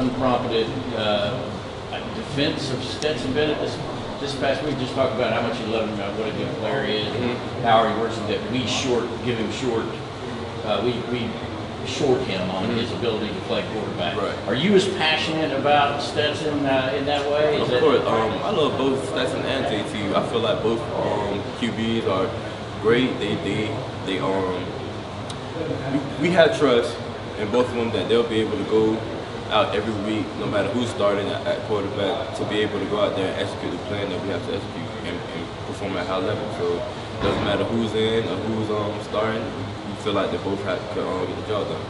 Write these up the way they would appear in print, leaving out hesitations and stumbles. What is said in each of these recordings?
unprompted defense of Stetson Bennett this past week. Just talk about how much you love him, about what a good player he is, and how he works, and that we give him short. We short him on his ability to play quarterback. Right. Are you as passionate about Stetson in that way? Of course. I love both Stetson and JT. I feel like both QBs are great. We have trust in both of them that they'll be able to go out every week, no matter who's starting at quarterback, to be able to go out there and execute the plan that we have to execute and perform at high level. So it doesn't matter who's in or who's starting. We feel like they both could get the job done.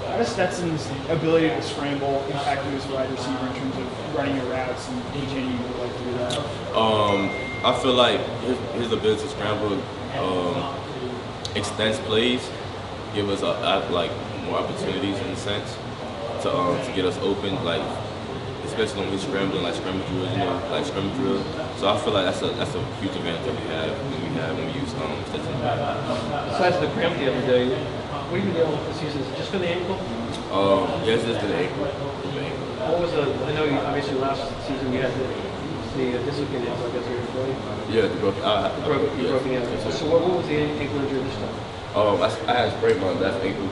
How does Stetson's ability to scramble impact you as a wide receiver in terms of running your routes and teaching you what to do that? I feel like his ability to scramble extends plays, give us more opportunities in a sense to get us open, like especially when we're scrambling, like scrimmage drill, So I feel like that's a huge advantage that when we use Stetson. Besides the cramp the other day, what have you been dealing with this season? Is it just for the ankle? Yes, just for the ankle. What was I know obviously last season you had the dislocated, so I guess you're employee. Yeah, the broken. Broken ankle. Yes, so what was the ankle injury this time? I had sprained my left ankle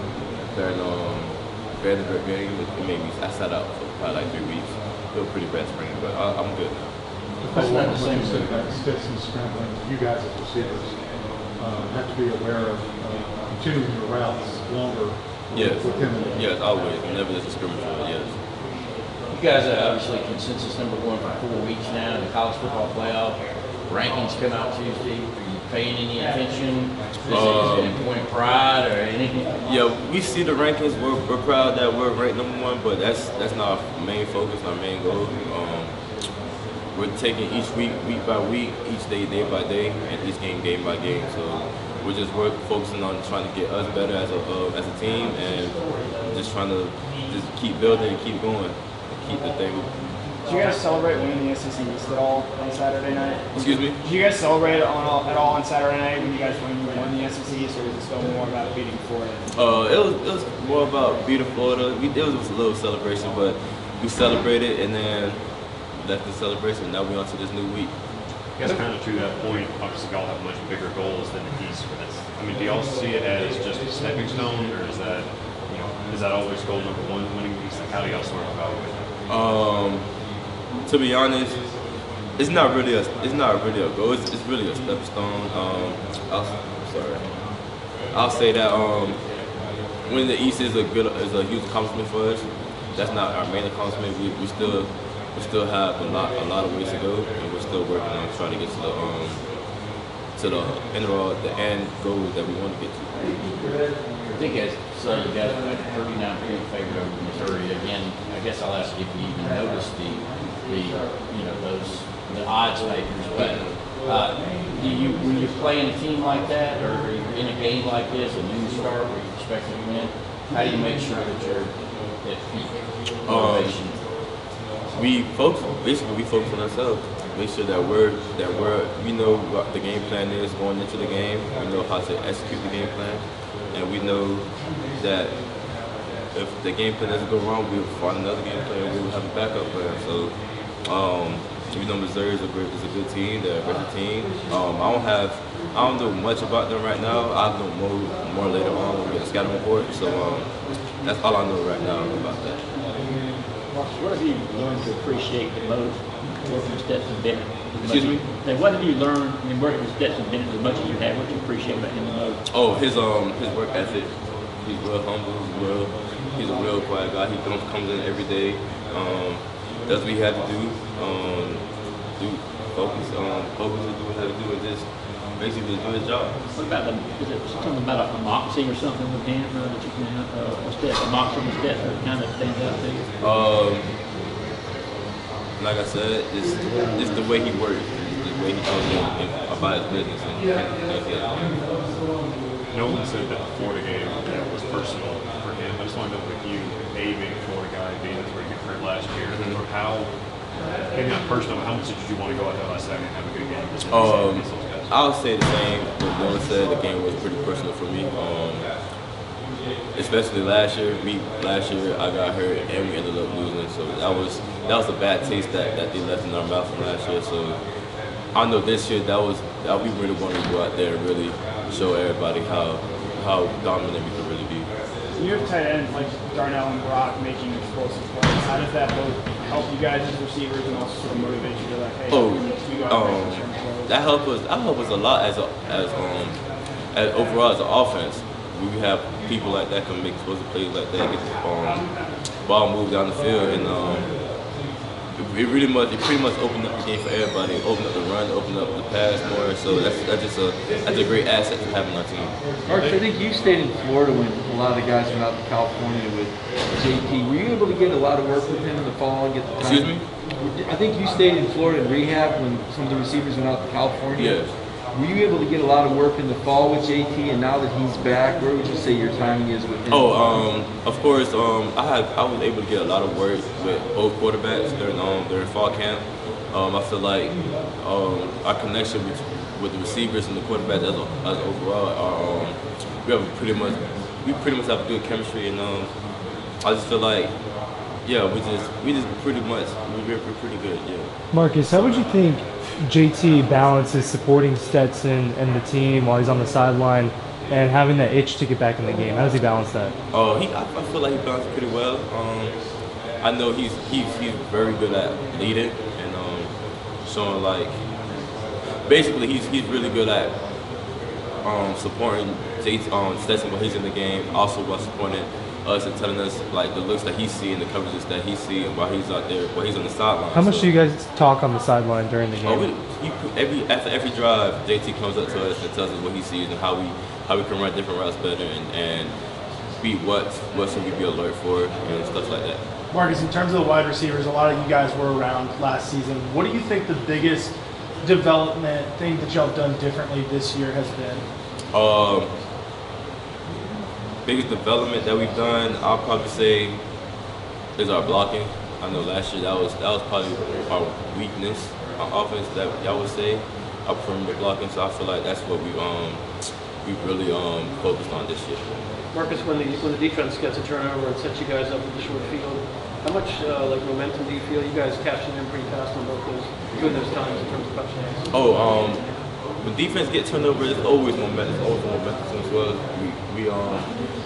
during Vanderbilt game. I sat out for probably like 3 weeks. Feel pretty bad sprain, but I'm good. That's not the same thing. Stetson scrambling. You guys as receivers have to be aware of continuing your routes longer. Yes. With him. Yes, always. Whenever there's a scrimmage, yes. You guys are obviously consensus #1 for 4 weeks now in the college football playoff. Rankings come out Tuesday. Are you paying any attention? Is it a point of pride or anything? Yeah, we see the rankings. We're proud that we're ranked #1, but that's not our main focus, our main goal. We're taking each week by week, each day by day, and each game by game. So we're just focusing on trying to get us better as a team, and just trying to just keep building and keep going, and keep the thing. Did you guys celebrate winning the SEC East at all on Saturday night? Excuse me? Did you guys celebrate at all on Saturday night when you guys won the SEC East, or was it still more about beating Florida? It was more about beating Florida. It was a little celebration, but we celebrated and then left the celebration. Now we're on to this new week. I guess kind of to that point, obviously y'all have much bigger goals than the East for this. I mean, do y'all see it as just a stepping stone, or is that always goal #1, winning the East? Like, how do y'all sort of evaluate that? To be honest, it's not really a goal. It's really a stepping stone. I'll say that winning the East is a huge accomplishment for us. That's not our main accomplishment. We still have a lot of ways to go, and we're still working on trying to get to the end goal that we want to get to. I think as you guys are like 39% favorite over Missouri. Again, I guess I'll ask you if you even noticed the odds makers, but when you're playing a team like that, or you're in a game like this, a new start where you're expecting to win, how do you make sure that you're at peak motivation? We focus on ourselves. Make sure that we know what the game plan is going into the game. We know how to execute the game plan, and we know that if the game plan doesn't go wrong, we'll find another game plan. We'll have a backup plan. So, we know Missouri is a good team. They're a great team. I don't know much about them right now. I'll know more later on when we get a scouting report. So that's all I know right now about that. What have you learned to appreciate the most working with Stetson Bennett? Excuse me? What have you learned in working with Stetson Bennett as much as you have? What do you appreciate about him the most? Oh, his work ethic. He's real humble. He's a real quiet guy. He comes in every day. Does what he had to do. Focus and do what he had to do, and just basically do his job. What about is it something about a moxie or something with him that you can a moxie with Stetson that kind of stands out to you? Like I said, it's the way he works, the way he tells you about his business and things he has to do. No one said that the Florida game was personal for him. I just want to know with you, being a Florida guy, being that's where you got hurt last year, or how, maybe not personal, but how much did you want to go out there last Saturday and have a good game? I'll say the same. What Noah said, the game was pretty personal for me. Especially last year. Last year I got hurt and we ended up losing. that was a bad taste that they left in our mouth from last year. So I know this year that we really want to go out there and really show everybody how dominant we can really be. You have tight ends like Darnell and Brock making explosive plays. How does that both help you guys as receivers and also sort of motivate you to like, hey, we go out and make some plays? That help us a lot as overall as an offense. We have people like that can make explosive plays like that, get the ball moved down the field, and it pretty much opened up the game for everybody. Opened up the run, opened up the pass more. So that's a great asset to have on our team. Mark, I think you stayed in Florida when a lot of the guys went out to California with JT. Were you able to get a lot of work with him in the fall and get the time? Excuse me? I think you stayed in Florida in rehab when some of the receivers went out to California. Yes. Were you able to get a lot of work in the fall with JT, and now that he's back, where would you say your timing is with him? Of course, I was able to get a lot of work with both quarterbacks during fall camp. I feel like our connection with the receivers and the quarterbacks as overall, we pretty much have good chemistry, and I just feel like, yeah, we're pretty good, yeah. Marcus, how would you think JT balances supporting Stetson and the team while he's on the sideline and having that itch to get back in the game? How does he balance that? I feel like he balances pretty well. I know he's very good at leading and showing like basically he's really good at supporting Stetson while he's in the game, also while supporting us and telling us like the looks that he see and the coverages that he see while he's out there, while he's on the sideline. How much do you guys talk on the sideline during the game? After every drive, JT comes up to us and tells us what he sees and how we can run different routes better and be what should we be alert for and stuff like that. Marcus, in terms of the wide receivers, a lot of you guys were around last season. What do you think the biggest development thing that y'all have done differently this year has been? Biggest development that we've done, I'll probably say, is our blocking. I know last year that was probably our weakness on offense that I would say, our perimeter blocking. So I feel like that's what we really focused on this year. Marcus, when the defense gets a turnover and sets you guys up with the short field, how much like momentum do you feel? You guys cashing in pretty fast on both those times in terms of touchdowns. When defense get turnover, it's always momentum. It's always momentum as well. We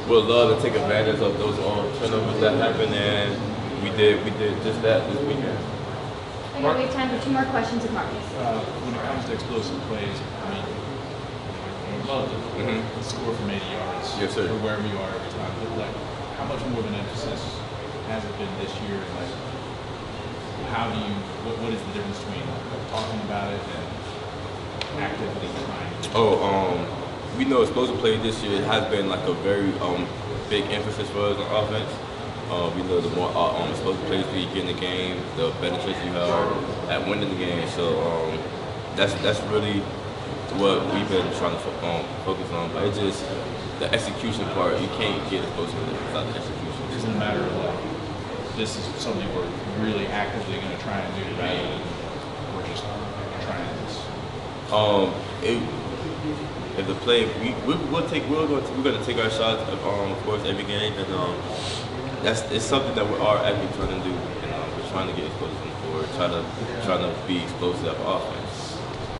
would love to take advantage of those turnovers that happen, and we did just that this weekend. Okay, we have time for 2 more questions with Marcus. When it comes to explosive plays, I mean, we'd love to score from 80 yards, yes, sir, or wherever you are every time. But like, how much more of an emphasis has it been this year? Like, how do you? What is the difference between talking about it and actively trying? We know explosive play this year has been like a very big emphasis for us on offense. We know the more explosive plays we get in the game, the better chance you have at winning the game. So that's really what we've been trying to focus on. But it's just the execution part. You can't get explosive without the execution. It's a matter of like, this is something we're really actively going to try and do rather than we're just trying this. If the play, we're going to take our shots, of course, every game, and it's something that we are actually trying to do. And we're trying to get explosive on the floor, trying to be explosive for offense.